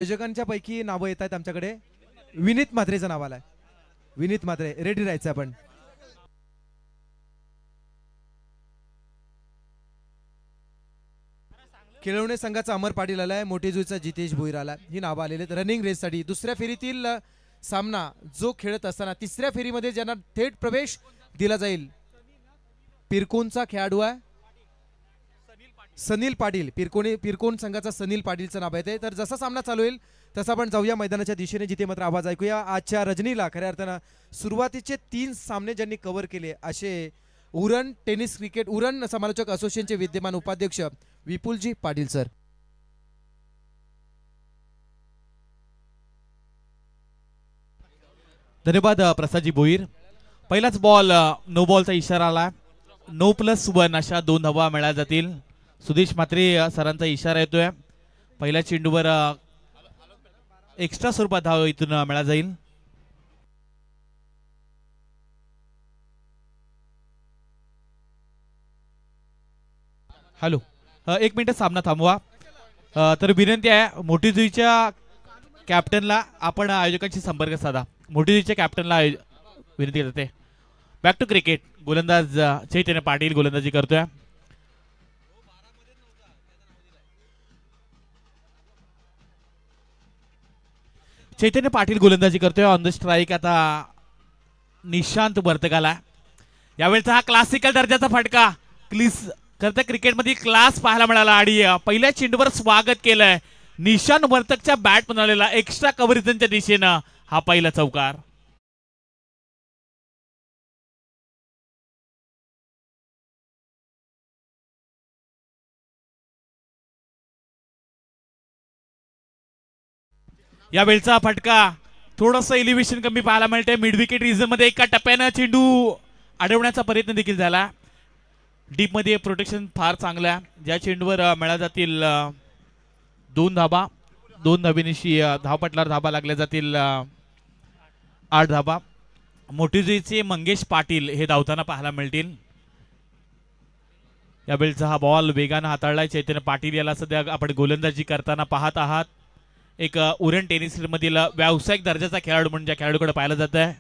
आयोजकांच्या पैकी नावं येत आहेत आमच्याकडे. विनीत म्हात्रेचं नाव आलंय. विनीत म्हात्रे, रेडी राहायचं आपण. खेळवणे संघाचा अमर पाटील आलाय, मोठेजुईचा जितेश भोईर आलाय. ही नावं आलेली आहेत रनिंग रेससाठी. दुसऱ्या फेरीतील सामना जो खेळत असताना तिसऱ्या फेरीमध्ये ज्यांना थेट प्रवेश दिला जाईल, पिरकोनचा खेळाडू आहे सनील पाटील. पिरकोन संघाचा सनील पाटीलचं नाव येते. तर जसा सामना चालू होईल तसं आपण जाऊया मैदानाच्या दिशेने, जिथे मात्र आवाज ऐकूया. आजच्या रजनीला खऱ्या अर्थानं सुरुवातीचे 3 सामने ज्यांनी कव्हर केले असे उरण टेनिस क्रिकेट उरण समालोचक असोसिएशनचे विद्यमान उपाध्यक्ष विपुलजी पाटील सर. धन्यवाद प्रसादजी भोईर. पहिलाच बॉल नो बॉलचा इशारा आला. 9+1 अशा 2 धावा मिळाल्या जातील. सुदेश म्हात्रे सरांचा इशारा येतोय. पहिल्या चेंडूवर एक्स्ट्रा स्वरूपात धाव इथून मिळाला जाईल. हॅलो, 1 मिनिट सामना थांबवा. तर विनंती आहे मोठीजुईच्या कॅप्टनला आपण आयोजकांशी संपर्क साधा. मोठीजुईच्या कॅप्टनला विनंती करते. Back to cricket. गोलंदाज चैतन्य पाटील गोलंदाजी करतोय. चैतन्य पाटील गोलंदाजी करतोय. ऑन द स्ट्राईक आता निशांत वर्तकाला. यावेळेचा हा क्लासिकल दर्जाचा फटका करता क्रिकेटमध्ये क्लास पाहायला मिळाला आणि पहिल्या चेंडूवर स्वागत केलंय निशांत वर्तकच्या बॅट बनवलेला एक्स्ट्रा कव्हरेजच्या दिशेनं हा पहिला चौकार. यावेळचा फटका थोडंसं एलिव्हेशन कमी पाहायला मिळते. मिड विकेट रिजन मध्ये एका टप्प्यानं चेंडू अडवण्याचा प्रयत्न देखील झाला. डीप मध्ये प्रोटेक्शन फार चांगलं आहे. ज्या चेंडूवर मिळाल्या जातील 2 धाबा. 2 धाबेनिशी धावपटलावर धाबा लागल्या जातील 8 धाबा. मोठीजुईचे मंगेश पाटील हे धावताना पाहायला मिळतील. यावेळचा हा बॉल वेगानं हाताळलाय चैतन्य पाटील. याला सध्या आपण गोलंदाजी करताना पाहत आहात. एक उरण टेनिस मधील व्यावसायिक दर्जाचा खेळाडू म्हणून ज्या खेळाडूकडे पाहिलं जात आहे.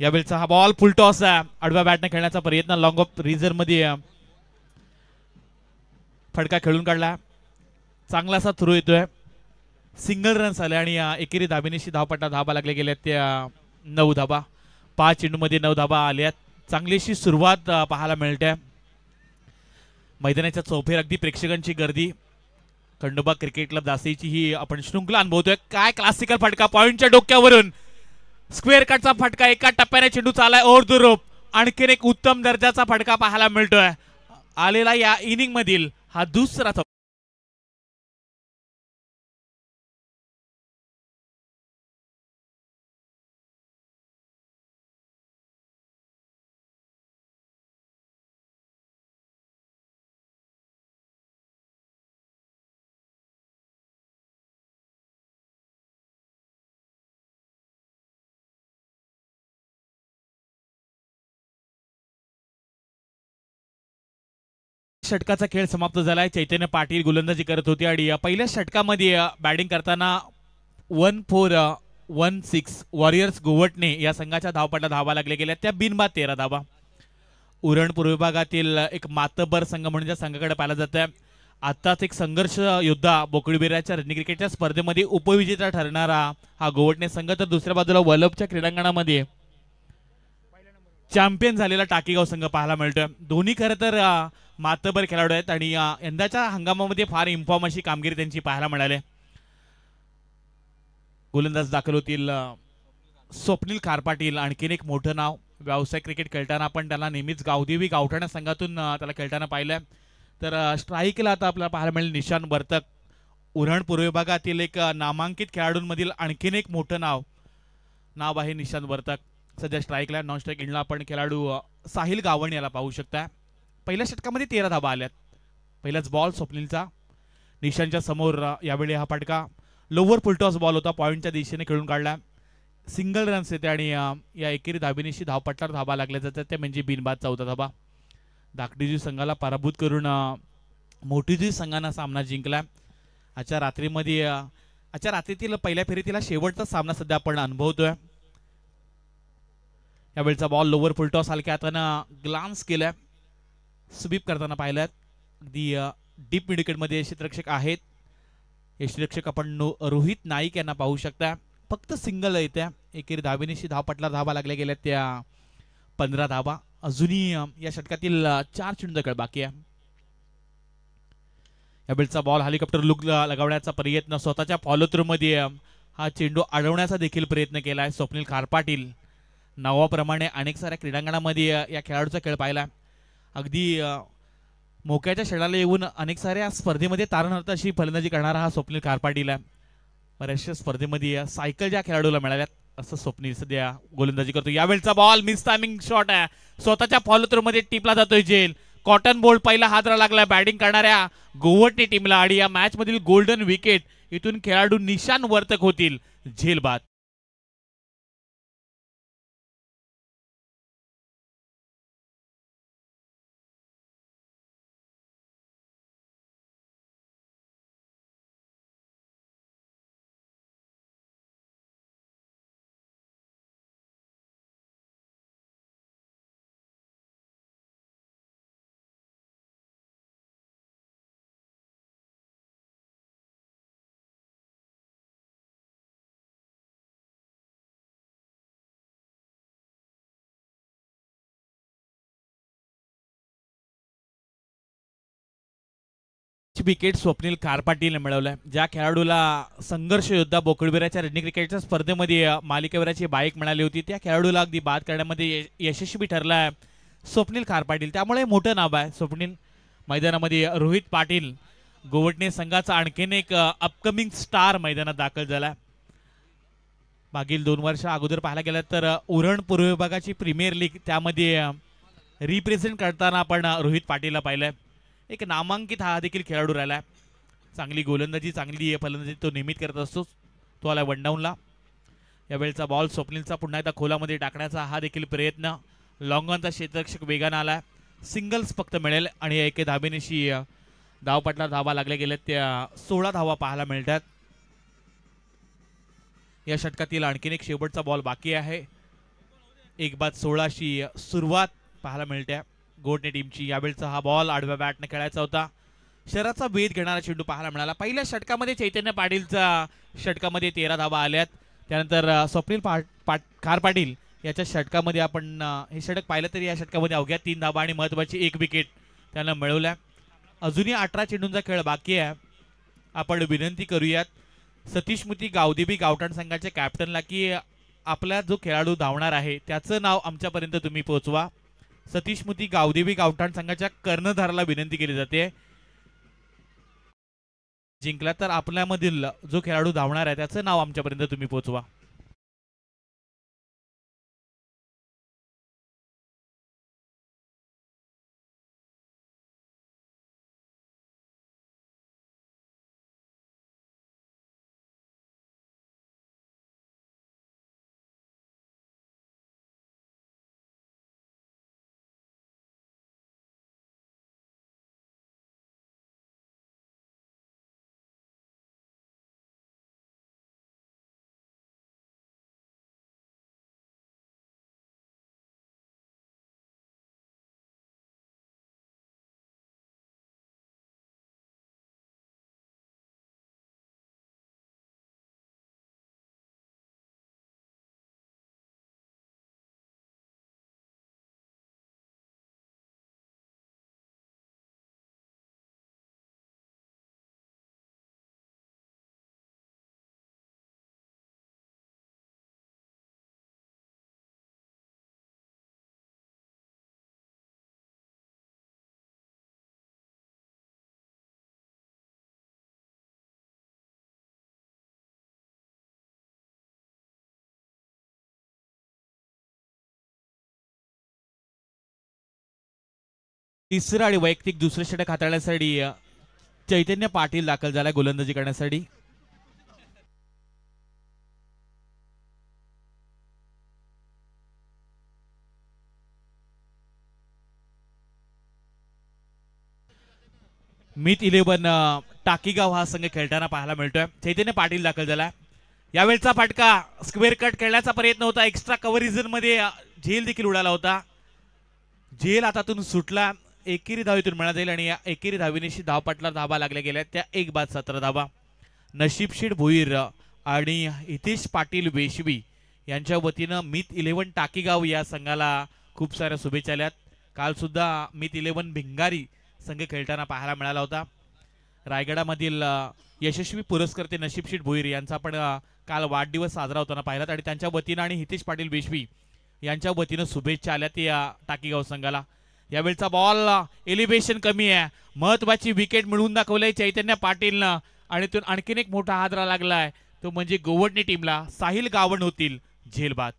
यावेळचा हा बॉल फुल टॉस आहे. आडव्या बॅटने खेळण्याचा प्रयत्न. लॉंग ऑफ रिझर्व मध्ये फटका खेळून काढला. चांगला असा थ्रो येतोय. सिंगल रन्स आले आणि एकेरी धाबेनिशी धाबा लागले गेले त्या 9 धाबा. 5 चेंडूमध्ये 9 धाबा आल्यात. चांगलीशी सुरुवात पाहायला मिळते. मैदानाच्या चौफेर अगदी प्रेक्षकांची गर्दी. खंडोबा क्रिकेट क्लब दासईची ही आपण शृंखला अनुभवतोय. काय क्लासिकल फटका पॉइंटच्या डोक्यावरून स्क्वेअर कटचा फटका. एका टप्प्याने चेंडू चालाय ओव्हर द रोप. आणखीन एक उत्तम दर्जाचा फटका पाहायला मिळतोय. आलेला या इनिंग मधील हा दुसरा षटकाचा खेळ समाप्त झालाय. चैतन्य पाटील गोलंदाजी करत होते आणि पहिल्या षटकामध्ये बॅटिंग करताना 1-4-1-6 वॉरियर्स गोवटणे या संघाच्या धावपटला धावा लागल्या गेल्या त्या बिनबाद 13 धावा. उरण पूर्व विभागातील एक मातबर संघ म्हणून ज्या संघाकडे पाहिला जात आहे. आताच एक संघर्ष योद्धा बोकडीबेराच्या रणजी क्रिकेटच्या स्पर्धेमध्ये उपविजेता ठरणारा हा गोवटणे संघ, तर दुसऱ्या बाजूला वलभच्या क्रीडांगणामध्ये चॅम्पियन झालेला टाकीगाव संघ पाहायला मिळतोय. दोन्ही खरं तर मातबर खेळाडू आहेत आणि यंदाच्या हंगामामध्ये फार इन्फॉर्म अशी कामगिरी त्यांची पाहायला मिळाली. गोलंदाज दाखल होतील स्वप्नील कारपाटील. आणखीन एक मोठं नाव. व्यावसायिक क्रिकेट खेळताना आपण त्याला नेहमीच गावदेवी गावठाणा संघातून त्याला खेळताना पाहिलंय. तर स्ट्राईकला आता आपल्याला पाहायला मिळेल निशांत वर्तक. उरण पूर्व विभागातील एक नामांकित खेळाडूंमधील आणखीन एक मोठं नाव आहे निशांत वर्तक. सध्या स्ट्राईकला. नॉन स्ट्राईक इनला आपण खेळाडू साहिल गावण याला पाहू शकता. पहिल्या षटकामध्ये 13 धाबा आल्यात. पहिलाच बॉल स्वप्नीलचा निशांतच्या समोर. यावेळी हा फटका लोवर फुलटॉस बॉल होता. पॉइंटच्या दिशेने खेळून काढला. सिंगल रन्स येते आणि या एकेरी धाबेनिशी धावपटलावर धाबा लागल्या जातात. ते म्हणजे बिनबाद 14 धाबा. धाकटीजी संघाला पराभूत करून मोठीजी संघानं सामना जिंकला. आजच्या रात्रीतील पहिल्या फेरीतील शेवटचा सामना सध्या आपण अनुभवतोय. यावेळचा बॉल लोवर फुलटॉस हलक्या हातानं ग्लान्स केलाय. स्वीप करताना पाहिलं. अगदी डीप मिडविकेटमध्ये क्षेत्ररक्षक आहेत. हे क्षेत्ररक्षक आपण रोहित नाईक यांना पाहू शकता. फक्त सिंगल येत्या. एकेरी धावेनिशी धावपटला धावा लागल्या गेल्या त्या 15 धावा. अजूनही या षटकातील 4 चेंडूंचा खेळ बाकी आहे. यावेळचा बॉल हेलिकॉप्टर लुक लगावण्याचा प्रयत्न, स्वतःच्या फॉलो थ्रू मध्ये हा चेंडू अडवण्याचा देखील प्रयत्न केलाय स्वप्नील खारपाटील. नावाप्रमाणे अनेक साऱ्या क्रीडांगणामध्ये या खेळाडूचा खेळ पाहिला. अगदी मोक्याच्या क्षणाला येऊन अनेक साऱ्या स्पर्धेमध्ये तारणहार अशी फलंदाजी करणारा हा स्वप्नील खारपाटील आहे. बऱ्याचशा स्पर्धेमध्ये सायकल ज्या खेळाडूला मिळाल्यात असं स्वप्नील सध्या गोलंदाजी करतो. यावेळचा बॉल मिस टायमिंग शॉट आहे. स्वतःच्या फॉलो थ्रू मध्ये टिपला जातोय झेल. कॉटन बोल्ट पहिला हादरा लागला बॅटिंग करणाऱ्या गोवटणे टीमला आणि या मॅच मधील गोल्डन विकेट इथून खेळाडू निशान वर्तक होतील. झेल बाद. विकेट स्वप्नील खारपाटील मिळवलाय. ज्या खेळाडूला संघर्ष योद्धा बोकडबिराच्या रणजी क्रिकेटच्या स्पर्धेमध्ये मालिकेवराची बाईक मिळाली होती त्या खेळाडूला अगदी बाद करण्यामध्ये यशस्वी ठरलाय स्वप्नील खारपाटील. त्यामुळे मोठं नाव आहे स्वप्नील. मैदानामध्ये रोहित पाटील गोवटणे संघाचा आणखीन एक अपकमिंग स्टार मैदानात दाखल झाला. मागील 2 वर्ष अगोदर पाहायला गेलं तर उरण पूर्व विभागाची प्रीमियर लीग त्यामध्ये रिप्रेझेंट करताना आपण रोहित पाटीलला पाहिलंय. एक नामांकित हा देखील खेळाडू राहिलाय. चांगली गोलंदाजी चांगली फलंदाजी तो नियमित करत असतो. तो आला वनडाऊनला. यावेळचा बॉल स्वप्नीलचा पुन्हा एकदा खोलामध्ये टाकण्याचा हा देखील प्रयत्न. लॉंगॉनचा क्षेत्ररक्षक वेगानं आला. सिंगल्स फक्त मिळेल आणि एके धाबेनिशी धावपटला धावा लागल्या गेल्या त्या 16 धावा पाहायला मिळतात. या षटकातील आणखीन एक शेवटचा बॉल बाकी आहे. 1-16शी सुरुवात पाहायला मिळते गोवटणे टीमची. यावेळचा हा बॉल आडव्या बॅटने खेळायचा होता. शराचा वेध घेणारा चेंडू पाहायला मिळाला. पहिल्या षटकामध्ये चैतन्य पाटीलचा षटकामध्ये 13 धावा आल्यात. त्यानंतर स्वप्नील खारपाटील याच्या षटकामध्ये आपण हे षटक पाहिलं तरी या षटकामध्ये अवघ्या 3 धावा आणि महत्वाची 1 विकेट त्यानं मिळवल्या. अजूनही 18 चेंडूंचा खेळ बाकी आहे. आपण विनंती करूयात सतीश मुती गावदेवी गावठाण संघाच्या कॅप्टनला की आपला जो खेळाडू धावणार आहे त्याचं नाव आमच्यापर्यंत तुम्ही पोहोचवा. सतीश मुती गावदेवी गावठाण संघाच्या कर्णधाराला विनंती केली जाते. जिंकला तर आपल्यामधील जो खेळाडू धावणार आहे त्याचं नाव आमच्यापर्यंत तुम्ही पोहोचवा. तिसरं आणि वैयक्तिक दुसरं षटक हाताळण्यासाठी चैतन्य पाटील दाखल झाला गोलंदाजी करण्यासाठी. मित 11 टाकीगाव हा संघ खेळताना पाहायला मिळतोय. चैतन्य पाटील दाखल झाला. यावेळचा फटका स्क्वेअर कट खेळण्याचा प्रयत्न होता. एक्स्ट्रा कव्हर मध्ये झेल देखील उडाला होता. झेल हातातून सुटला. एकेरी धावेतून मिळा जाईल आणि या एकेरी धावेनिशी धावपटला धाबा लागल्या गेल्या त्या 1-17 धाबा. नशीबशीर भोईर आणि हितेश पाटील वेशवी यांच्या वतीनं मित 11 टाकीगाव या संघाला खूप साऱ्या शुभेच्छा आल्यात. काल सुद्धा मित 11 भिंगारी संघ खेळताना पाहायला मिळाला होता. रायगडामधील यशस्वी पुरस्कर्ते नशीबशीर भोईर यांचा पण काल वाढदिवस साजरा होताना पाहिलात आणि त्यांच्या वतीनं आणि हितेश पाटील वेशवी यांच्या वतीनं शुभेच्छा आल्या या टाकीगाव संघाला. यावेळचा बॉल एलिव्हेशन कमी आहे. महत्वाची विकेट मिळवून दाखवलंय चैतन्य पाटीलनं आणि तो आणखीन एक मोठा हादरा लागलाय तो म्हणजे गोवडणी टीमला. साहिल गावण होतील झेलबाद.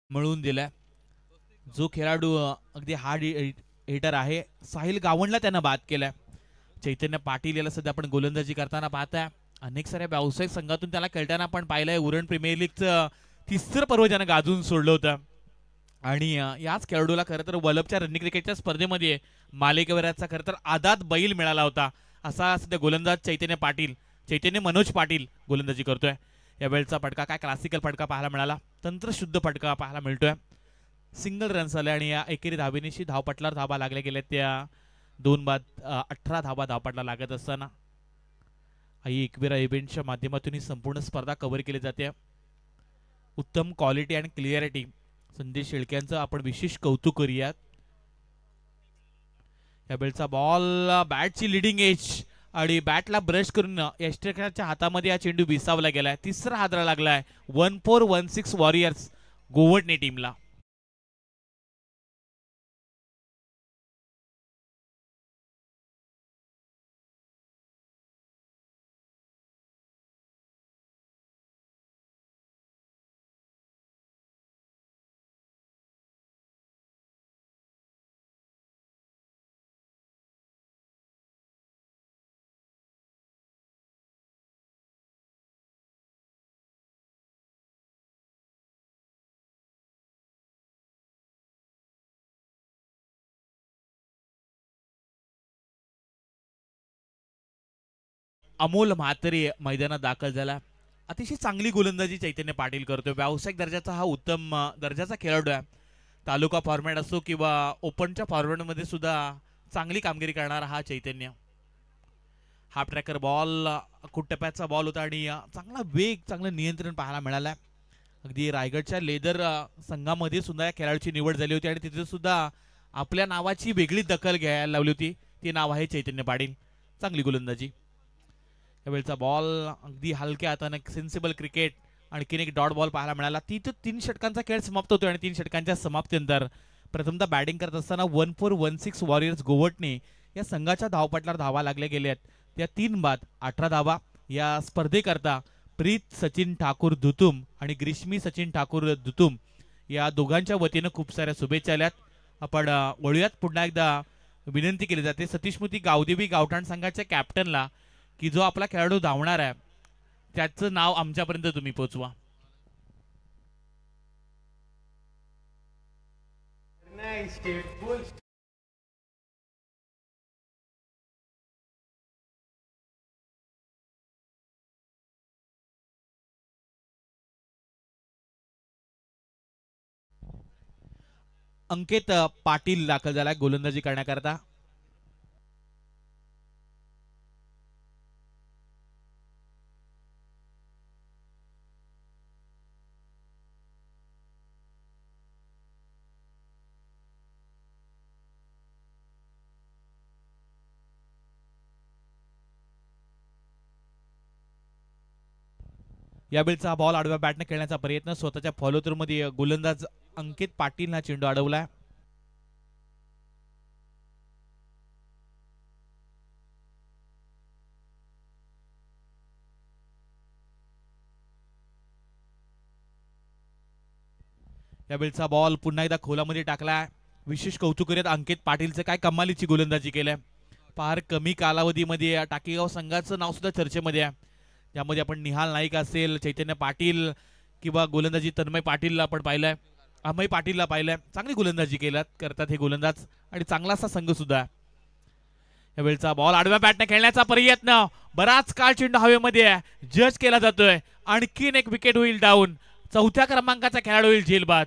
मिळवून दिलाय. जो खेळाडू अगदी हार्ड हिटर आहे साहिल गावणला त्यानं बाद केलाय. चैतन्य पाटील याला सध्या आपण गोलंदाजी करताना पाहताय. अनेक साऱ्या व्यावसायिक संघातून त्याला खेळताना आपण पाहिलंय. उरण प्रीमियर लीगचं 3रं पर्व त्यानं गाजवून सोडलं होतं आणि याच खेळाडूला खरं तर वलभच्या रणनी क्रिकेटच्या स्पर्धेमध्ये मालिकेवरचा खरं तर आदात बैल मिळाला होता. असा सध्या गोलंदाज चैतन्य मनोज पाटील गोलंदाजी करतोय. यावेळचा फटका काय क्लासिकल फटका पाहायला मिळाला. तंत्रशुद्ध फटका पाहायला मिळतोय. सिंगल रन्स आले आणि या एकेरी धावेनिशी धावपटलावर धाबा लागल्या गेल्या त्या 2-18 धाबा धावपटला लागत असताना आई एकविरा इव्हेंटच्या माध्यमातून ही संपूर्ण स्पर्धा कव्हर केली जाते. उत्तम क्वालिटी आणि क्लिअरिटी संदेश शेळक्यांचं आपण विशेष कौतुक करूयात. यावेळचा बॉल बॅटची लिडिंग एज आणि बॅटला ब्रश करून यष्टकाच्या हातामध्ये हा चेंडू विसावला गेलाय. 3रा हादरा लागलाय 1416 वॉरियर्स गोवडणे टीमला. अमोल म्हात्रे मैदानात दाखल झाला. अतिशय चांगली गोलंदाजी चैतन्य पाटील करतोय. व्यावसायिक दर्जाचा हा उत्तम दर्जाचा खेळाडू आहे. तालुका फॉर्मॅट असो किंवा ओपनच्या फॉर्मॅटमध्ये सुद्धा चांगली कामगिरी करणारा हा चैतन्य. हाफ ट्रॅकर बॉल कुटप्याचा बॉल होता आणि चांगला वेग चांगलं नियंत्रण पाहायला मिळालं. अगदी रायगडच्या लेदर संघामध्ये सुद्धा या खेळाडूची निवड झाली होती आणि तिथे सुद्धा आपल्या नावाची वेगळी दखल घ्यायला लावली होती. ती नाव आहे चैतन्य पाटील. चांगली गोलंदाजी. यावेळचा बॉल अगदी हलक्या हाताने सेन्सिबल क्रिकेट आणखीन एक डॉट बॉल पाहायला मिळाला. 3 षटकांचा खेळ समाप्त होतो आणि 3 षटकांच्या समाप्तीनंतर प्रथमतः बॅटिंग करत असताना 1416 वॉरियर्स गोवटणे या संघाच्या धावपटलावर धावा लागल्या गेल्या आहेत. त्या 3-18 धावा या स्पर्धेकरता प्रीत सचिन ठाकूर दुतुम आणि ग्रीष्मी सचिन ठाकूर दुतुम या दोघांच्या वतीनं खूप साऱ्या शुभेच्छा आल्यात. आपण वळूयात. पुन्हा एकदा विनंती केली जाते सतीशमूर्ती गावदेवी गावठाण संघाच्या कॅप्टनला की जो आपला खेळाडू धावणार आहे त्याचं नाव आमच्यापर्यंत तुम्ही पोहोचवा. अंकित पाटील दाखल झाला गोलंदाजी करण्याकरता. यावेळचा बॉल आडव्या बॅटने खेळण्याचा प्रयत्न स्वतःच्या फॉलोथ्रू मध्ये गोलंदाज अंकित पाटील हा चेंडू अडवला. त्यावेळचा बॉल पुन्हा एकदा खोलामध्ये टाकलाय. विशेष कौतुक करीत अंकित पाटीलचं काय कमालीची गोलंदाजी केल्या. फार कमी कालावधीमध्ये टाकेगाव संघाचं नाव सुद्धा चर्चेमध्ये आहे. त्यामध्ये आपण निहाल नाईक असेल, चैतन्य पाटील किंवा गोलंदाजी तन्मय पाटीलला आपण पाहिलंय, अमय पाटीलला पाहिलंय. चांगली गोलंदाजी करतात हे गोलंदाज आणि चांगला असा संघ सुद्धा आहे. यावेळचा बॉल आडव्या बॅटने खेळण्याचा प्रयत्न, बराच काळ चेंडू हवेमध्ये जज केला जातोय. आणखीन एक विकेट होईल डाऊन. चौथ्या क्रमांकाचा खेळाडू होईल झेलबाद.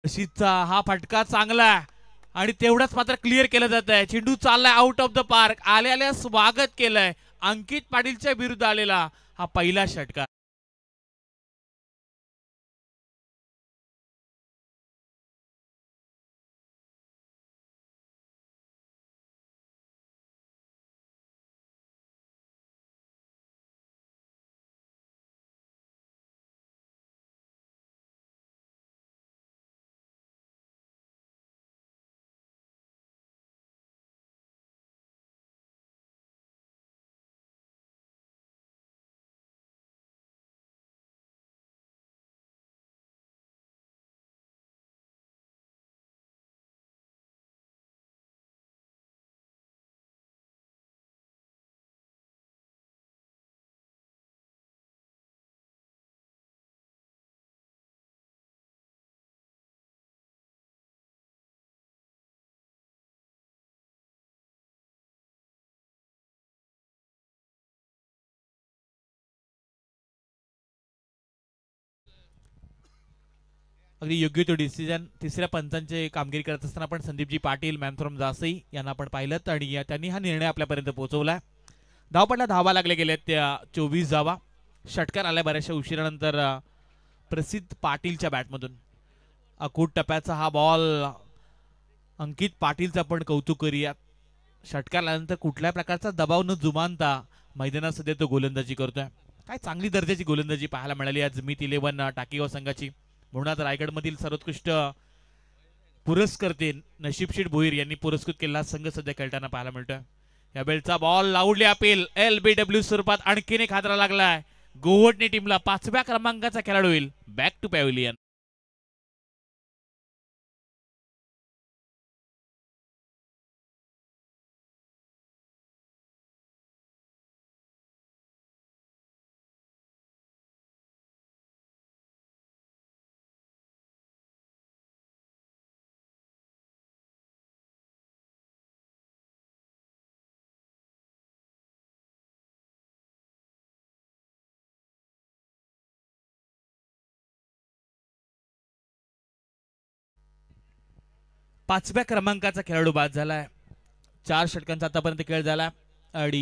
रशीदचा हा फटका चांगला आहे आणि तेवढाच मात्र क्लिअर केलं जात आहे. चेंडू चाललाय आउट ऑफ द पार्क. आल्या स्वागत केलंय अंकित पाटीलच्या विरुद्ध आलेला हा पहिला षटकार. अगदी योग्य तो डिसिजन. तिसऱ्या पंचांची कामगिरी करत असताना आपण संदीपजी पाटील, मॅन फ्रॉम जासई यांना आपण पाहिलं आणि त्यांनी हा निर्णय आपल्यापर्यंत पोहोचवला. धावपटला धावा लागले गेले त्या 24 धावा. षटकार आल्या बऱ्याचशा उशिरानंतर प्रसिद्ध पाटीलच्या बॅटमधून. अकूट टप्प्याचा हा बॉल. अंकित पाटीलचं आपण कौतुक करूया. षटकार आल्यानंतर कुठल्या प्रकारचा दबाव न जुमानता मैदानात सध्या तो गोलंदाजी करतोय. काय चांगली दर्जाची गोलंदाजी पाहायला मिळाली आज मित 11 टाकेगाव संघाची. म्हणून रायगडमधील सर्वोत्कृष्ट पुरस्कर्ते नशीबशीर भोईर यांनी पुरस्कृत केलेला संघ सध्या खेळताना पाहायला मिळतोय. या बेलचा बॉल लावली अपील LBW स्वरूपात. आणखीन एक हादरा लागलाय गोवटणे टीमला. 5व्या क्रमांकाचा खेळाडू होईल बॅक टू पॅव्हिलियन. पाचव्या क्रमांकाचा खेळाडू बाद झालाय. 4 षटकांचा आतापर्यंत खेळ झाला आणि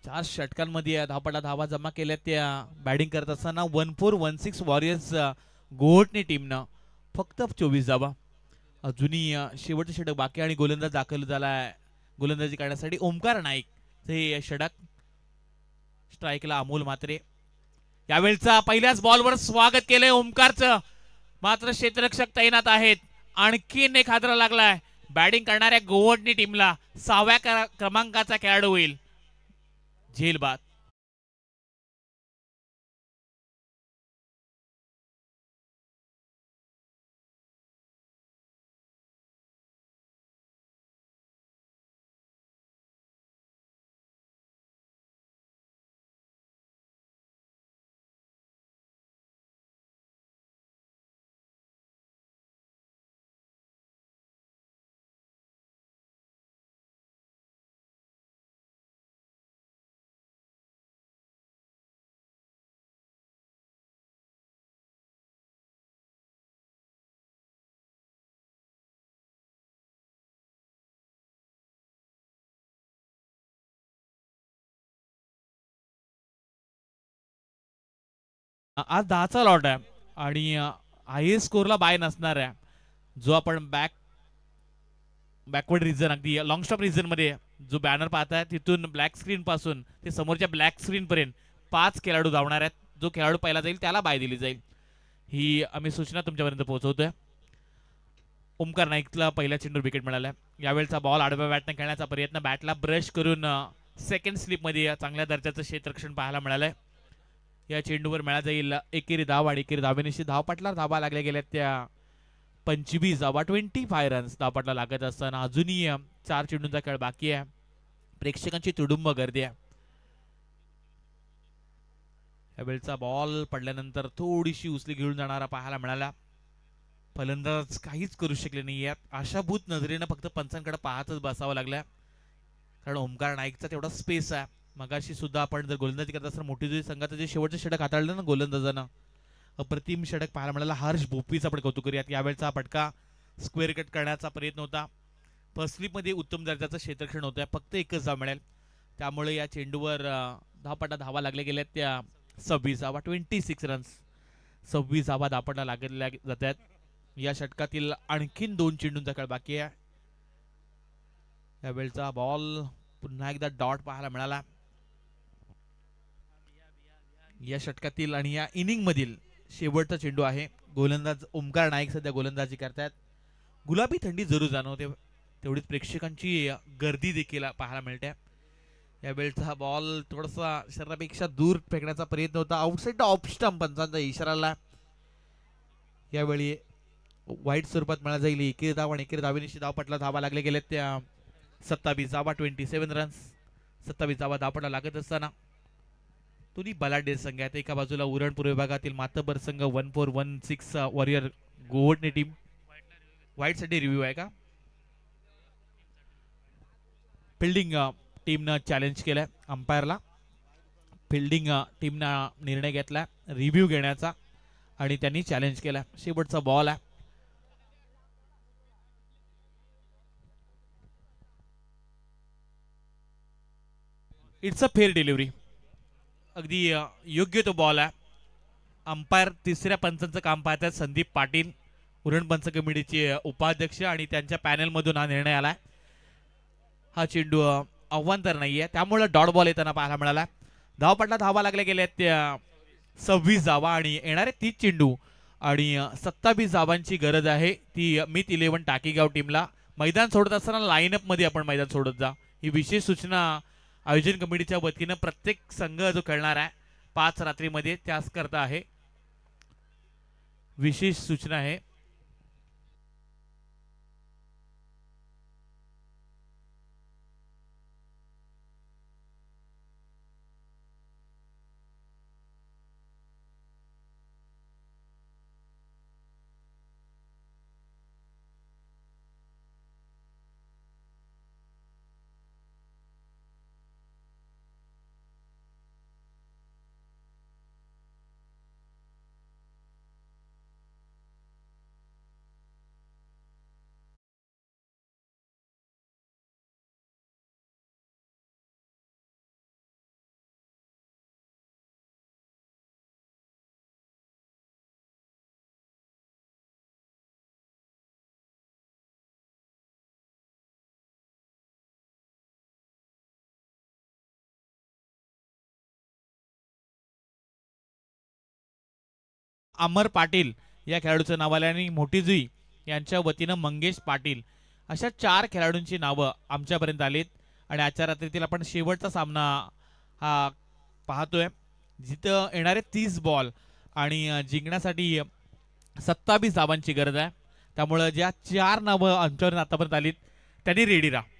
4 षटकांमध्ये धावपटा धावा जमा केल्या. त्या बॅटिंग करत असताना 1416 वॉरियर्स गोवटणे टीमनं फक्त 24 धावा. अजूनही शेवटचं षटक बाकी आणि गोलंदाज दाखल झालाय गोलंदाजी करण्यासाठी ओमकार नाईक. हे षटक स्ट्राईकला अमोल म्हात्रे. यावेळचा पहिल्याच बॉलवर स्वागत केलंय ओमकारचं. मात्र क्षेत्ररक्षक तैनात आहेत. आणखीन एक हादरा लागलाय बॅटिंग करणाऱ्या गोवटणे टीमला. 6व्या क्रमांकाचा खेळाडू होईल झेलबाद. आज 10चा लॉट आहे आणि हायेस्ट स्कोरला बाय नसणार आहे. जो आपण बॅकवर्ड रिजन अगदी लॉंग स्टॉप रिजन मध्ये जो बॅनर पाहताय तिथून ब्लॅक स्क्रीन पासून ते समोरच्या ब्लॅक स्क्रीन पर्यंत 5 खेळाडू धावणार आहेत. जो खेळाडू पहिला जाईल त्याला बाय दिली जाईल. ही आम्ही सूचना तुमच्यापर्यंत पोहोचवतोय. ओमकार नाईकला पहिल्या चेंडूवर विकेट मिळाला. यावेळचा बॉल आडव्या बॅटने खेळण्याचा प्रयत्न, बॅटला ब्रश करून सेकंड स्लिपमध्ये चांगल्या दर्जाचं क्षेत्ररक्षण पाहायला मिळालंय. या चेंडूवर मिळा जाईल एकेरी धाव आणि एकेरी धावेनिशी धावपटला धावा लागल्या गेल्या त्या 25 धावा 25 रन्स धावपटला लागत असताना अजूनही 4 चेंडूंचा खेळ बाकी आहे. प्रेक्षकांची तुडुंब गर्दी आहे. यावेळचा बॉल पडल्यानंतर थोडीशी उचली घेऊन जाणारा पाहायला मिळाला. फलंदाज काहीच करू शकले नाही. आशाभूत नजरेनं फक्त पंचांकडे पाहतच बसावं लागलं, कारण ओमकार नाईकचा तेवढा स्पेस आहे. मगाशी सुद्धा आपण जर गोलंदाजी करत असताना मोठी संघाचं जे शेवटचं षटक हाताळलं ना गोलंदाजानं, अप्रतिम षटक पाहायला मिळाला. हर्ष भोपीचं आपण कौतुक करूयात. यावेळचा फटका स्क्वेअर कट करण्याचा प्रयत्न होता. फर्स्ट स्लिपमध्ये उत्तम दर्जाचं क्षेत्ररक्षण होतं. फक्त एकच धाव मिळेल, त्यामुळे या चेंडूवर धावपटा धावा लागल्या गेल्या त्या 26 धावा 26 रन्स. 26 धावा धावपटा लागल्या जात आहेत. या षटकातील आणखीन 2 चेंडूंचा खेळ बाकी आहे. यावेळचा बॉल पुन्हा एकदा डॉट पाहायला मिळाला. या षटकातील आणि या इनिंग मधील शेवटचा चेंडू आहे. गोलंदाज ओमकार नाईक सध्या गोलंदाजी करतात. गुलाबी थंडी जरूर जाणवते, तेवढीच प्रेक्षकांची गर्दी देखील पाहायला मिळते. यावेळचा बॉल थोडासा शरीरापेक्षा दूर फेकण्याचा प्रयत्न होता. आउटसाइड ऑफ स्टंप पंचांचा इशारा. यावेळी वाईट स्वरूपात मिळा जाईल एकेरी धाव आणि एकेरी धावेनिशी धावपटला धावा लागले गेले त्या 27 धावा 27 रन्स. 27 धावा धावपटला लागत असताना दोन्ही बलाढ्य संघ आहेत. एका बाजूला उरण पूर्व विभागातील मातबर संघ 1416 वॉरियर गोवटणे टीम. व्हाईट साठी रिव्ह्यू आहे का? फिल्डिंग टीमनं चॅलेंज केलंय अंपायरला. फिल्डिंग टीमनं निर्णय घेतला रिव्ह्यू घेण्याचा आणि त्यांनी चॅलेंज केला. शेवटचा बॉल आहे. It's a fair delivery. अगदी योग्य तो बॉल आहे. अंपायर तिसऱ्या पंचांचं काम पाहतात संदीप पाटील, उरण पंच कमिटीचे उपाध्यक्ष, आणि त्यांच्या पॅनलमधून हा निर्णय आलाय. हा चेंडू आव्हान तर नाहीये, त्यामुळे डॉट बॉल येताना पाहायला मिळाला. धावपटला धावा लागल्या गेल्या त्या 26 धावा आणि येणारे 30 चेंडू आणि 27 धावांची गरज आहे ती मित 11 टाकीगाव टीमला. मैदान सोडत असताना लाईनअप मध्ये आपण मैदान सोडत जा, ही विशेष सूचना आयोजन कमिटीच्या वतीनं प्रत्येक संघ जो खेळणार आहे 5 रात्रीमध्ये त्याच करता आहे. विशेष सूचना आहे. अमर पाटील या खेळाडूचं नाव आलं आणि मोठी जुई यांच्या वतीनं मंगेश पाटील, अशा 4 खेळाडूंची नावं आमच्यापर्यंत आलीत. आणि आजच्या रात्रीतील आपण शेवटचा सामना हा पाहतोय, जिथं येणारे 30 बॉल आणि जिंकण्यासाठी 27 धावांची गरज आहे. त्यामुळे ज्या 4 नावं आमच्यापर्यंत आतापर्यंत आलीत त्यांनी रेडी राहा.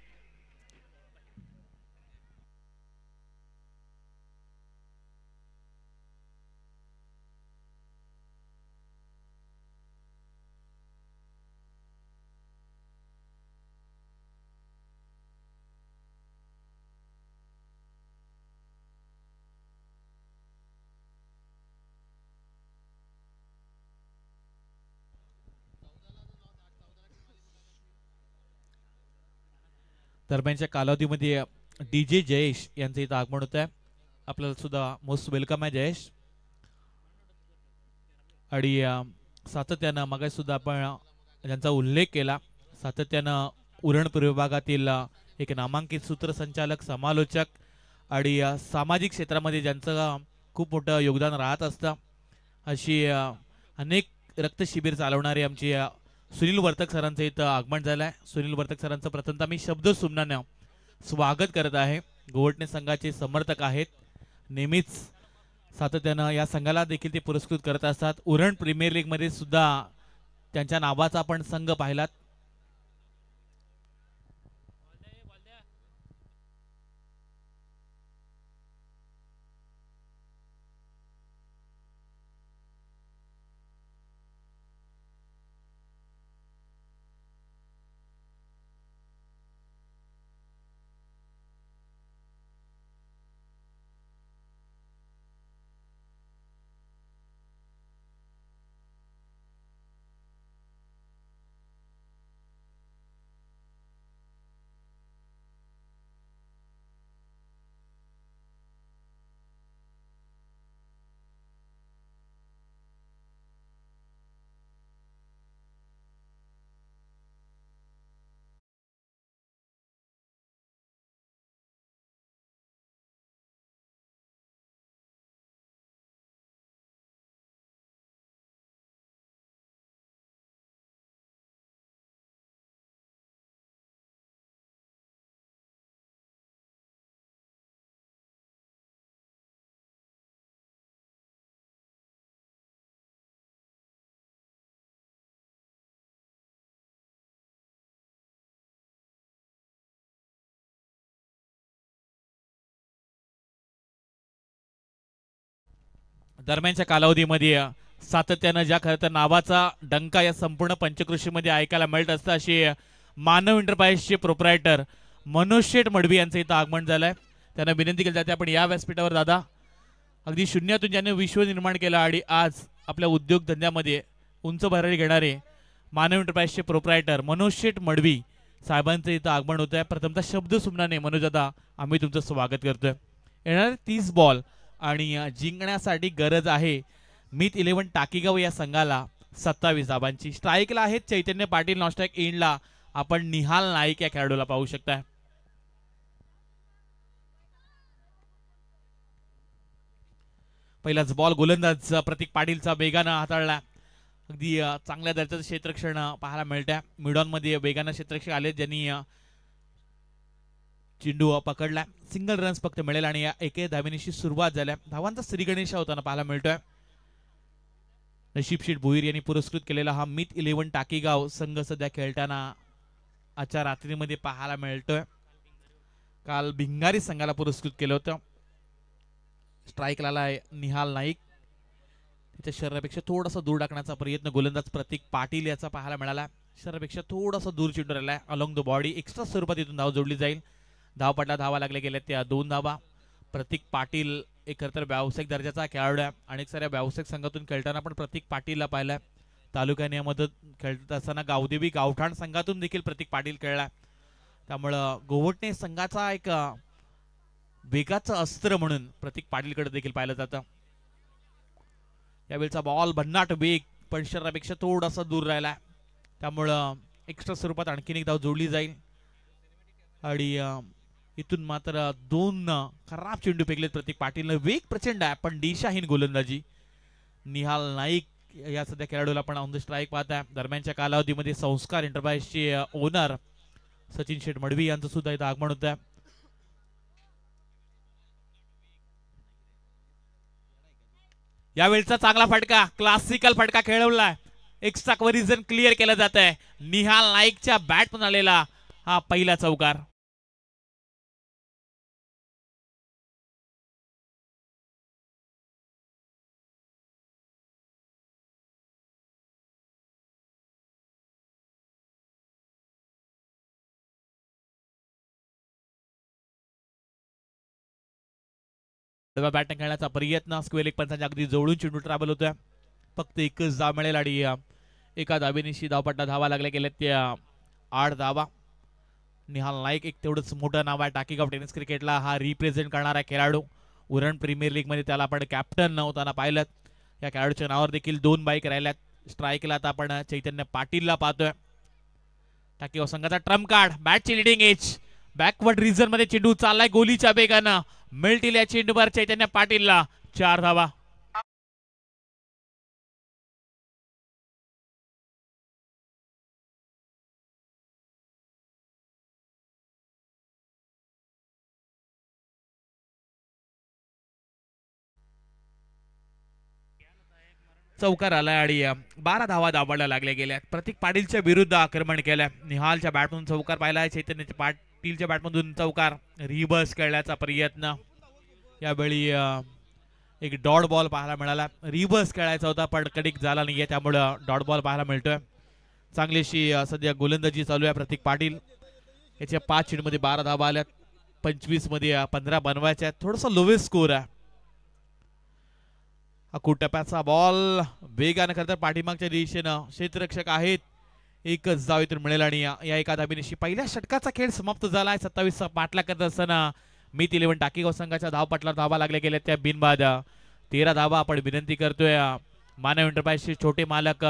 दरम्यानच्या कालावधीमध्ये DJ जयेश यांचं इथं आगमन होत आहे. आपल्याला सुद्धा मोस्ट वेलकम आहे जयेश. आणि सातत्यानं मगाशी सुद्धा आपण ज्यांचा उल्लेख केला, सातत्यानं उरण विभागातील एक नामांकित सूत्रसंचालक, समालोचक आणि सामाजिक क्षेत्रामध्ये ज्यांचं खूप मोठं योगदान राहत असतं, अशी अनेक रक्त शिबिर चालवणारे आमचे सुनील वर्तक सरांचं इथं आगमन झालं आहे. सुनील वर्तक सरांचं प्रथमतः मी शब्द सुमनानं स्वागत करत आहे. गोवटणे संघाचे समर्थक आहेत, नेहमीच सातत्यानं या संघाला देखील ते पुरस्कृत करत असतात. उरण प्रीमियर लीग मध्ये सुद्धा त्यांच्या नावाचा आपण संघ पाहिलात. दरम्यानच्या कालावधीमध्ये सातत्यानं ज्या खरं तर नावाचा डंका या संपूर्ण पंचकृषीमध्ये ऐकायला मिळत असतं, अशी मानव एंटरप्राइजचे प्रोप्रायटर मनोज शेठ मडवी यांचं इथं आगमन झालंय. त्यांना विनंती केली जाते आपण या व्यासपीठावर दादा, अगदी शून्यातून ज्याने विश्व निर्माण केलं आणि आज आपल्या उद्योगधंद्यामध्ये उंच भरारी घेणारे मानव एंटरप्राइजचे प्रोप्रायटर मनोज शेठ मडवी साहेबांचं इथं आगमन होत आहे. प्रथमतः शब्द सुमनाने मनोज दादा आम्ही तुमचं स्वागत करतोय. येणारे 30 बॉल आणि जिंकण्यासाठी गरज आहे मित 11 टाकीगाव या संघाला 27 धाबांची. स्ट्राईकला आहेत चैतन्य पाटील, नॉस्ट्राईक एंडला आपण निहाल नाईक या खेळाडूला पाहू शकता. पहिलाच बॉल गोलंदाज प्रतीक पाटीलचा वेगानं हाताळला. अगदी चांगल्या दर्जाचं क्षेत्ररक्षण पाहायला मिळतंय. मिडॉन मध्ये वेगानं क्षेत्ररक्षक आले ज्यांनी चेंडू पकडला. सिंगल रन्स फक्त मिळेल आणि या एके धावेनीशी सुरुवात झाल्या. धावांचा श्रीगणेशा होताना पाहायला मिळतोय. नशीब शेठ भोईर यांनी पुरस्कृत केलेला हा मित 11 टाकीगाव संघ सध्या खेळताना आजच्या रात्रीमध्ये पाहायला मिळतोय. काल भिंगारी संघाला पुरस्कृत केलं होतं. स्ट्राईकला आलाय निहाल नाईक, त्याच्या शरीरापेक्षा थोडासा दूर टाकण्याचा प्रयत्न गोलंदाज प्रतीक पाटील याचा पाहायला मिळाला. शरीरापेक्षा थोडासा दूर चेंडू राहिलाय अलॉंग द बॉडी. एक्स्ट्रा स्वरूपात इथून धाव जोडली जाईल. धावपटला धावा लागल्या गेल्या त्या 2 धावा. प्रतीक पाटील एक खरं तर व्यावसायिक दर्जाचा खेळाडू आहे. अनेक साऱ्या व्यावसायिक संघातून खेळताना पण प्रतीक पाटीलला पाहिलाय. तालुका नियमात खेळत असताना गावदेवी गावठाण संघातून देखील प्रतीक पाटील खेळला. त्यामुळं गोवटणे संघाचा एक वेगाचं अस्त्र म्हणून प्रतीक पाटीलकडे देखील पाहिलं जातं. यावेळचा बॉल भन्नाट वेग पण शरीरापेक्षा थोडासा दूर राहिला, त्यामुळं एक्स्ट्रा स्वरूपात आणखीन एक धाव जोडली जाईल. आणि इथून मात्र 2 खराब चेंडू फेकलेत प्रतीक पाटीलने. वेग प्रचंड आहे पण दिशाहीन गोलंदाजी. निहाल नाईक या सध्या खेळाडूला आपण ऑन द स्ट्राईक पाहताय. दरम्यानच्या कालावधीमध्ये संस्कार एंटरप्राइजचे ओनर सचिन शेठ मडवी यांचं सुद्धा इथं आगमन होत आहे. यावेळचा चांगला फटका, क्लासिकल फटका खेळवलाय. एक्स्ट्रा कव्हरिजन क्लिअर केलं जात आहे. निहाल नाईकच्या बॅटमन आलेला हा पहिला चौकार. बॅटिंग खेळण्याचा प्रयत्न, स्क्वेअर एक पंचांच्या अगदी जवळून चेंडू ट्रॅव्हल होतोय. फक्त एकच धाव मिळेल आणि एका धावेनिशी धावपट्टा धावा लागल्या गेल्या त्या 8 धावा. निहाल नाईक एक तेवढंच मोठं नाव आहे टाकीगाव टेनिस क्रिकेटला. हा रिप्रेझेंट करणारा खेळाडू. उरण प्रीमियर लीग मध्ये त्याला आपण कॅप्टन होताना पाहिलं. या खेळाडूच्या नावावर देखील 2 बाईक राहिल्यात. स्ट्राईकला आता आपण चैतन्य पाटीलला पाहतोय. टाकीगाव संघाचा ट्रम्प कार्ड, बॅटची लिडिंग एज, बॅकवर्ड रिझन मध्ये चेंडू चाललाय गोलीच्या वेगानं. मिळतील या चेंडूवर चैतन्य पाटीलला 4 धावा. चौकार आलाय आणि 12 धावा दाबायला लागल्या गेल्या. प्रतीक पाटीलच्या विरुद्ध आक्रमण केलं. निहालच्या बॅटमधून चौकार पाहिलाय. चैतन्य पाटीलच्या बॅटमधून चौकार. रिबर्स खेळण्याचा प्रयत्न. यावेळी एक डॉट बॉल पाहायला मिळाला. रिबर्स खेळायचा होता पण कडिक झाला नाहीये, त्यामुळे डॉट बॉल पाहायला मिळतोय. चांगलीशी सध्या गोलंदाजी चालू आहे प्रतीक पाटील. याच्या 5 चेंडूमध्ये 12 धावा आल्यात. 25 मध्ये 15 बनवायच्या. थोडासा लोवेस्ट स्कोर आहे. टप्प्याचा बॉल वेगानं करतात पाठीमागच्या दिशेनं क्षेत्ररक्षक आहेत. एकच धाव इथून मिळेल आणि या एका धाबीनिशी पहिल्या षटकाचा खेळ समाप्त झालाय. 27 पाठला करत असताना मीत 11 टाकीगाव संघाच्या धावपटला धावा लागल्या गेल्या त्या बिनबाद 13 धावा. आपण विनंती करतोय मानव एंटरप्राइजचे छोटे मालक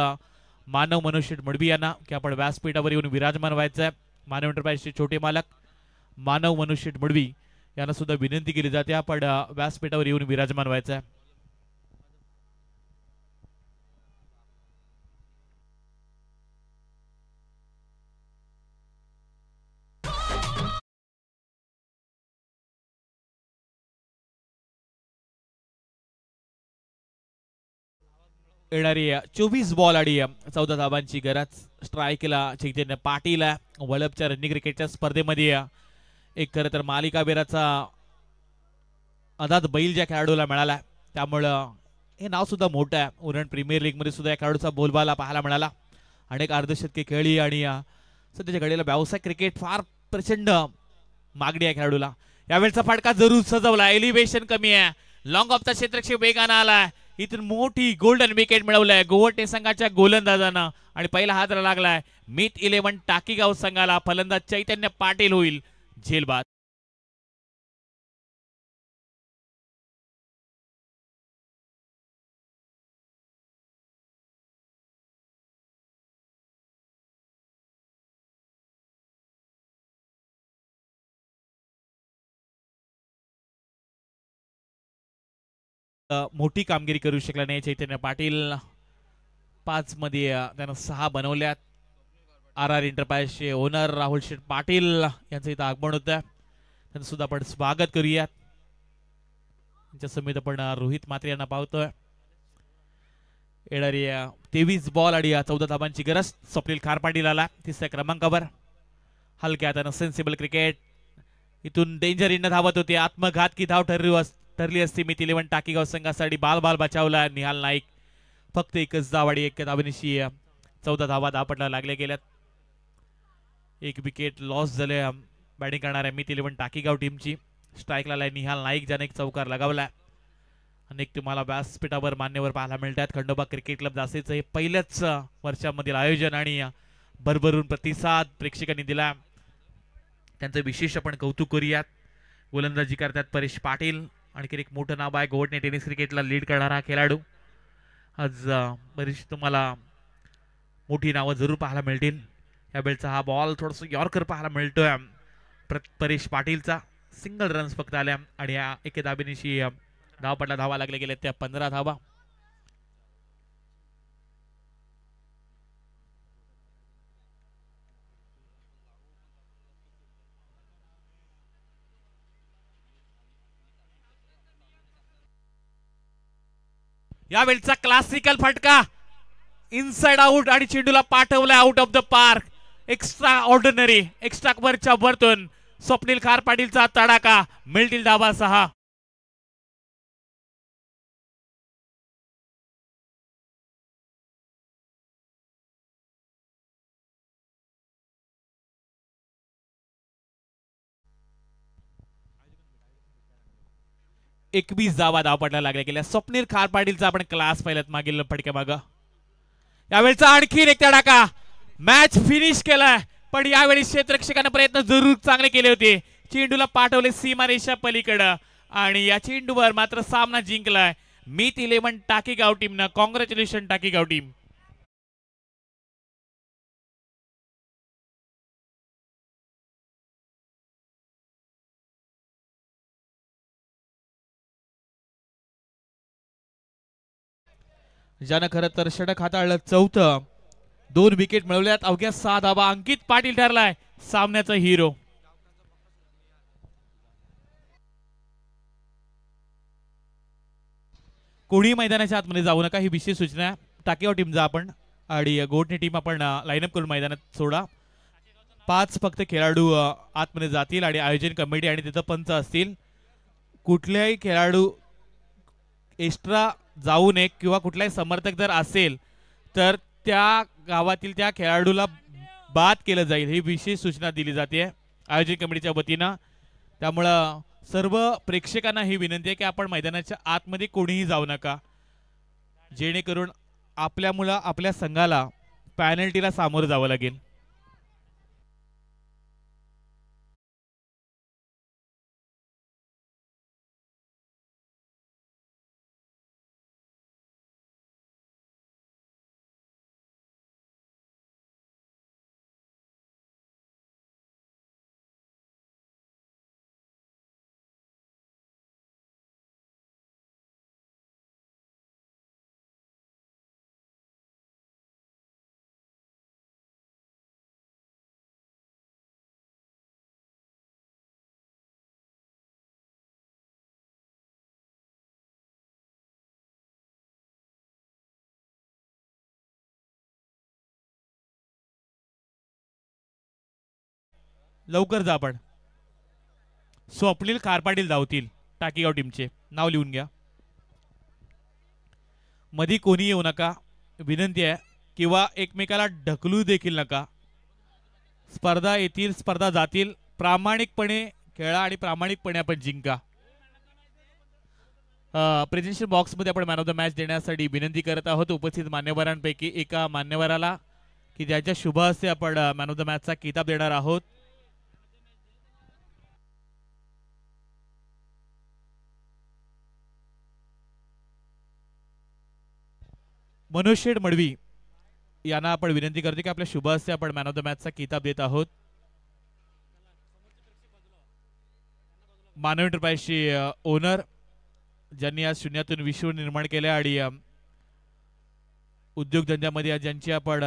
मानव मनुष्य मडवी यांना की आपण व्यासपीठावर येऊन विराजमान व्हायचंय. मानव एंटरप्राइजचे छोटे मालक मानव मनुष्य मडवी यांना सुद्धा विनंती केली जाते आपण व्यासपीठावर येऊन विराजमान व्हायचंय. येणारी 24 बॉल आणि 14 धावांची गरज. स्ट्राईकला चैतन्य पाटील. वलभच्या रणजी क्रिकेटच्या स्पर्धेमध्ये एक खरं तर मालिकावीराचा अदाद बैल ज्या खेळाडूला मिळाला, त्यामुळं हे नाव सुद्धा मोठं आहे. उरण प्रीमियर लीग मध्ये सुद्धा या खेळाडूचा बोलबाला पाहायला मिळाला. अनेक अर्धशतके खेळली आणि सध्याच्या घडीला व्यावसायिक क्रिकेट फार प्रचंड मागणी आहे खेळाडूला. यावेळचा फटका जरूर सजवला. एलिव्हेशन कमी आहे. लॉंग ऑफचा क्षेत्रक्षेप वेगानं आलाय. इथून मोठी गोल्डन विकेट मिळवलाय गोवटे संघाच्या गोलंदाजानं आणि पहिला हात लागलाय मीत 11 टाकीगाव संघाला. फलंदाज चैतन्य पाटील होईल झेलबाद. मोठी कामगिरी करू शकला नाही चैतन्य पाटील. 5 मध्ये त्यानं 6 बनवल्यात. RR एंटरप्राइजचे ओनर राहुल शेठ पाटील यांचं इथं आगमन होतं. त्यांचं सुद्धा आपण स्वागत करूयात. त्यांच्या समेत आपण रोहित मात्रे यांना पाहतोय. येणारी 23 बॉल आणि 14 धावांची गरज. स्वप्नील खार पाटील आला 3ऱ्या क्रमांकावर. हलक्या हातानं सेन्सिबल क्रिकेट. इथून डेंजर इनं धावत होते. आत्मघात की धाव ठरली असती मीत 11 टाकीगाव संघासाठी. बाल बचावला निहाल नाईक. फक्त एकच धाव आणि 1 धावेनिशी 14 धावा धावपटला लागल्या गेल्यात. 1 विकेट लॉस झाले बॅटिंग करणाऱ्या मीत 11 टाकीगाव टीमची. स्ट्राईकला निहाल नाईक ज्याने एक चौकार लगावला. अनेक तुम्हाला व्यासपीठावर मान्यवर पाहायला मिळतात. खंडोबा क्रिकेट क्लब जासेचं हे पहिल्याच वर्षामधील आयोजन आणि भरभरून प्रतिसाद प्रेक्षकांनी दिला. त्यांचं विशेष आपण कौतुक करूयात. गोलंदाजी करतात परेश पाटील. आणखी एक मोठं नाव आहे गोवटने टेनिस क्रिकेटला लीड करणारा खेळाडू. आज बरीच तुम्हाला मोठी नावं जरूर पाहायला मिळतील. यावेळचा हा बॉल थोडासा यॉर्कर पाहायला मिळतोय परेश पाटीलचा. सिंगल रन्स फक्त आल्या आणि या 1 धावेनिशी धावपटला धावा लागल्या गेल्या त्या 15 धावा. यावेळचा क्लासिकल फटका इनसाइड आउट आणि चेंडूला पाठवलाय out of the park. Extra ordinary extra वरच्या वरतून स्वप्नील खार पाटीलचा तडाखा. मिळतील धावा 6. एकवीस धावा धावपटला लागल्या गेल्या. स्वप्नील खार पाटीलचा आपण क्लास पाहिलात मागील फटक्या माग. यावेळचा आणखी एक तडाखा. मॅच फिनिश केलाय पण यावेळी क्षेत्ररक्षकाने प्रयत्न जरूर चांगले केले होते. चेंडूला पाठवले सीमारेषा पलीकडे आणि या चेंडूवर मात्र सामना जिंकलाय मीत 11 टाकीगाव टीमनं कॉंग्रॅच्युलेशन टाकीगाव टीम. ज्यानं खरं तर षटक हाताळलं चौथं. 2 विकेट मिळवल्यात. अवघ्या 6 धावा. अंकित पाटील ठरलाय सामन्याचा हिरो. कोणी मैदानाच्या आतमध्ये जाऊ नका ही विशेष सूचना. टाकेगाव टीम जा आपण आणि गोटणे टीम आपण लाईनअप करून मैदानात सोडा. 5 फक्त खेळाडू आतमध्ये जातील आणि आयोजन कमिटी आणि तिथं पंच असतील. कुठल्याही खेळाडू एक्स्ट्रा जाऊ नये किंवा कुठलाही समर्थक जर असेल तर त्या गावातील त्या खेळाडूला बाद केलं जाईल ही विशेष सूचना दिली जाते आयोजन कमिटीच्या वतीनं. त्यामुळं सर्व प्रेक्षकांना ही विनंती आहे की आपण मैदानाच्या आतमध्ये कोणीही जाऊ नका, जेणेकरून आपल्यामुळं आपल्या संघाला पॅनल्टीला सामोरं जावं लागेल. लवकर जा आपण. स्वप्नील खारपाटील धावतील टाकीगाव टीमचे. नाव लिहून घ्या. मध्ये कोणी येऊ नका विनंती आहे, किंवा एकमेकाला ढकलू देखील नका. स्पर्धा येतील, स्पर्धा जातील. प्रामाणिकपणे खेळा आणि प्रामाणिकपणे आपण जिंका. प्रेझेंटेशन बॉक्समध्ये आपण मॅन ऑफ द मॅच देण्यासाठी विनंती करत आहोत उपस्थित मान्यवरांपैकी एका मान्यवराला, की ज्याच्या शुभ हस्ते आपण मॅन ऑफ द मॅचचा किताब देणार आहोत. मनोज शेठ मडवी यांना आपण विनंती करतो की आपल्या शुभ हस्ते आपण मॅन ऑफ द मॅचचा किताब देत आहोत. मानव एंटरप्राइजची ओनर ज्यांनी आज शून्यातून विश्व निर्माण केले आणि उद्योगधंद्यामध्ये ज्यांची आपण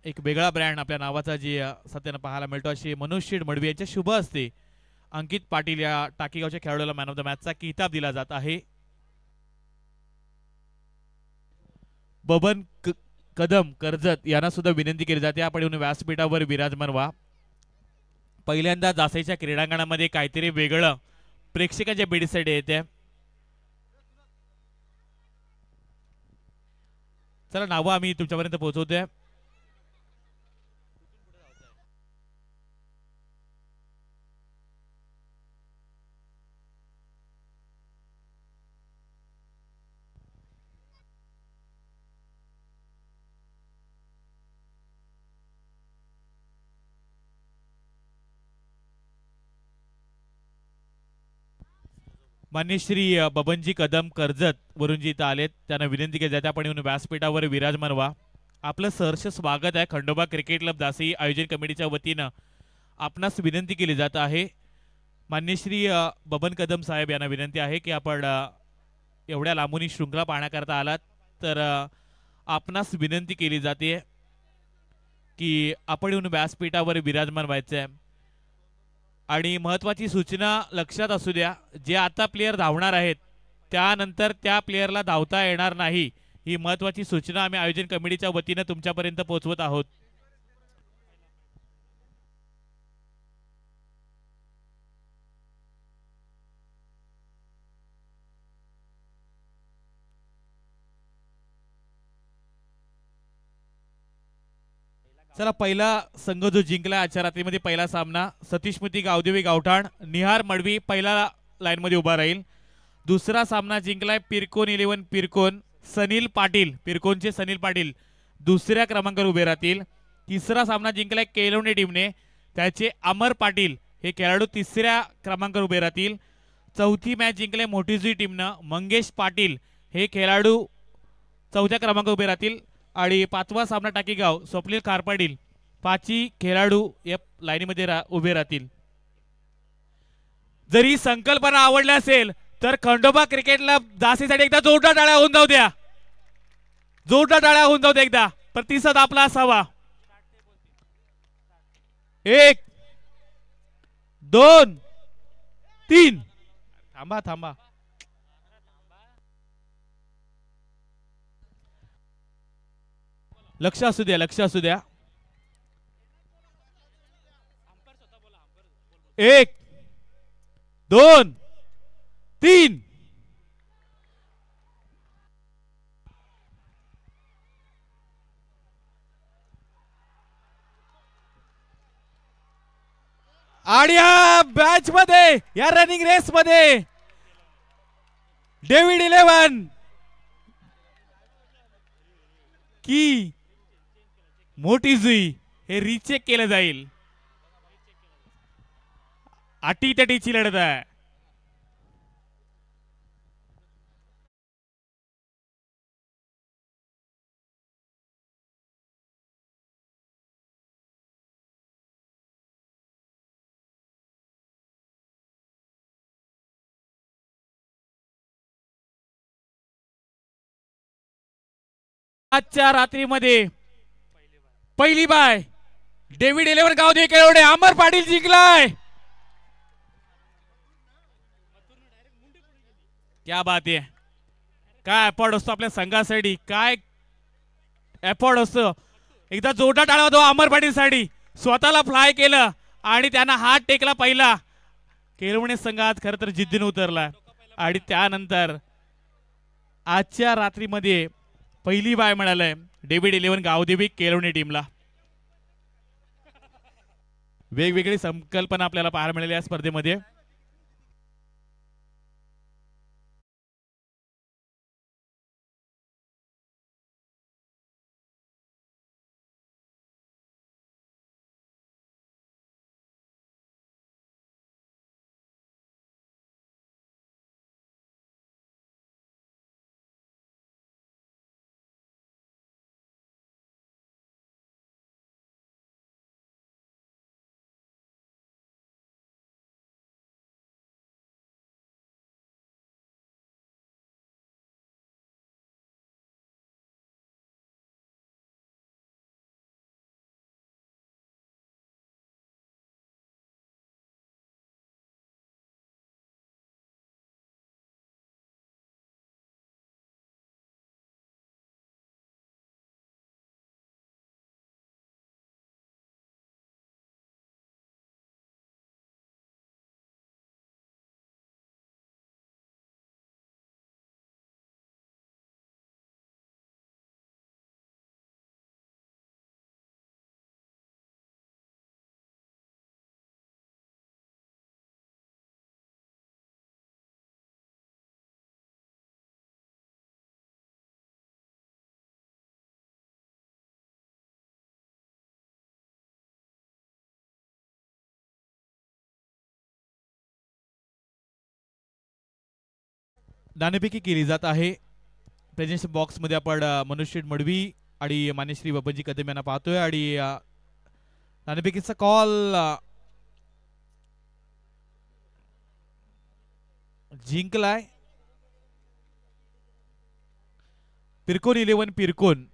एक वेगळा ब्रँड आपल्या नावाचा जी सत्यानं पाहायला मिळतो, अशी मनोज शेठ मडवी यांच्या शुभ हस्ते अंकित पाटील या टाकीगावच्या खेळाडूला मॅन ऑफ द मॅचचा किताब दिला जात आहे. बबन कदम कर्जत यांना सुद्धा विनंती केली जाते आपण येऊन व्यासपीठावर विराजमान व्हा. पहिल्यांदा जासाईच्या क्रीडांगणामध्ये काहीतरी वेगळं प्रेक्षकांच्या भेटीसाठी येते. चला नावं आम्ही तुमच्यापर्यंत पोहोचवतोय. मान्य श्री बबनजी कदम कर्जत वरून जी इथं आलेत त्यांना विनंती केली जाते आपण येऊन व्यासपीठावर विराजमान व्हा. आपलं सहर्ष स्वागत आहे. खंडोबा क्रिकेट क्लब दासी आयोजन कमिटीच्या वतीनं आपणास विनंती केली जात आहे. मान्य श्री बबन कदम साहेब यांना विनंती आहे की आपण एवढ्या लांबून ही शृंखला पाहण्याकरता आलात तर आपणास विनंती केली जाते की आपण येऊन व्यासपीठावर विराजमान व्हायचं आहे. आणि महत्त्वाची सूचना लक्षात असू द्या, जे आता प्लेयर धावणार आहेत त्यानंतर त्या प्लेयरला धावता येणार नाही, ही महत्त्वाची सूचना आम्ही आयोजन कमिटीच्या वतीनं तुमच्यापर्यंत पोहोचवत आहोत. चला पहिला संघ जो जिंकला आजच्या रात्रीमध्ये पहिला सामना सतीशमती गावदेवी गावठाण निहार मडवी पहिला लाईन मध्ये उभा राहील. दुसरा सामना जिंकलाय पिरकोन 11 पिरकोन सनील पाटील पिरकोनचे सनील पाटील दुसऱ्या क्रमांकावर उभे राहतील. तिसरा सामना जिंकलाय केलोंडे टीमने, त्याचे अमर पाटील हे खेळाडू तिसऱ्या क्रमांकावर उभे राहतील. चौथी मॅच जिंकले मोठीजी टीमनं. मंगेश पाटील हे खेळाडू चौथ्या क्रमांक उभे राहतील आणि पाचवा सामना टाकीगाव स्वप्नील कारपाटील पाची खेळाडू या लाईनीमध्ये उभे राहतील. जरी संकल्पना आवडली असेल तर खंडोबा क्रिकेटला जासीसाठी एकदा जोरदार टाळ्या होऊन जाऊ द्या. जोरदार टाळ्या होऊन जाऊ द्या एकदा. प्रतिसाद आपला असावा. 1 2 3 थांबा थांबा. लक्ष असू द्या, लक्ष असू द्या. 1 2 3 आणि या मॅच मध्ये या रनिंग रेस मध्ये डेव्हिड 11 की मोठी जुई हे रिचेक केलं जाईल. अटीतटीची लढत आहे. आजच्या रात्रीमध्ये पहिली बाय डेव्हिड 11 गावदे केळवडे अमर पाटील जिंकलाय. क्या बात आहे. काय एफर्ट असतो आपल्या संघासाठी, काय एफर्ट असतो. एकदा जोरदार टाळा होतो अमर पाटील साठी. स्वतःला फ्लाय केलं आणि त्यांना हात टेकला पहिला. केळवणे संघात खरं तर जिद्दीने उतरला आणि त्यानंतर आजच्या रात्रीमध्ये पहिली बाय मिळालंय डेव्हिड 11 गावदेवी केळवणे टीमला. वेगवेगळी संकल्पना आपल्याला पाहायला मिळाली या स्पर्धेमध्ये. नाणेफेकी केली जात आहे. प्रेझेंटेशन बॉक्स मध्ये आपण मनुष्य मडवी आणि मान्यश्री बबनजी कदम यांना पाहतोय आणि नाणेफेकीचा कॉल जिंकलाय पिरकोन 11 पिरकोन.